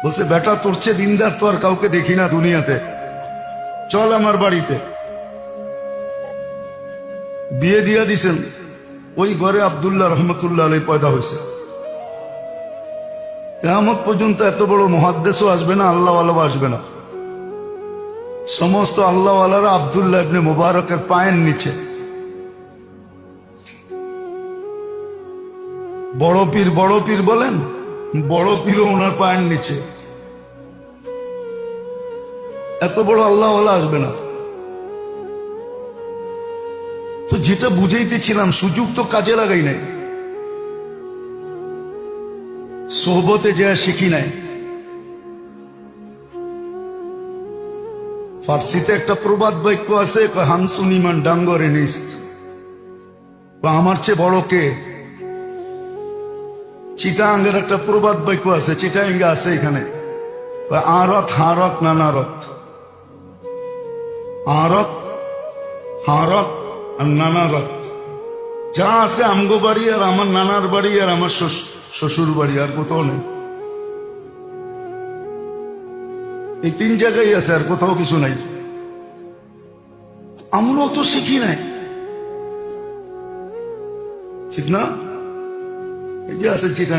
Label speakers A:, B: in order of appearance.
A: বলছে বেটা তোর চেয়ে দিনদার তো আর কাউকে দেখি না দুনিয়াতে, চল আমার বাড়িতে। বিয়ে দিয়া দিছেন, ওই ঘরে আব্দুল্লাহ রহমতুল্লাহ আলাই পয়দা হয়েছে। কিয়ামত পর্যন্ত এত বড় মুহাদ্দিসও আসবে না, আল্লাহওয়ালাও আসবে না। সমস্ত আল্লাহওয়ালারা আব্দুল্লাহ ইবনে মুবারকের পায়ের নিচে। বড় পীর বলেন, বড় পীরও ওনার পায়ের নিচে। এত বড় আল্লাহওয়ালা আসবে না। তো যেটা বুঝাইতেছিলাম, সুযোগ তো কাজে লাগাই নাই, সোহবতে যা শিখি নাই। ফার্সিতে একটা প্রবাদ বাক্য আছে, হামসুন ইমান ডাঙ্গরে নিস্ত, আমার চেয়ে বড় কে। চিটাঙ্গের একটা প্রবাদ বাক্য আছে, চিটাঙ্গে আছে এখানে, আরত হারত নানারত, আরত হারত আর নানারত। যা আছে আমগো বাড়ি আর আমার নানার বাড়ি আর আমার শ্বশুর বাড়ি, আর কোথাও নেই। এই তিন জায়গায় আছে, আর কোথাও কিছু নাই। আমরাও তো শিখি নাই, ঠিক না? এই যে আছে চিটা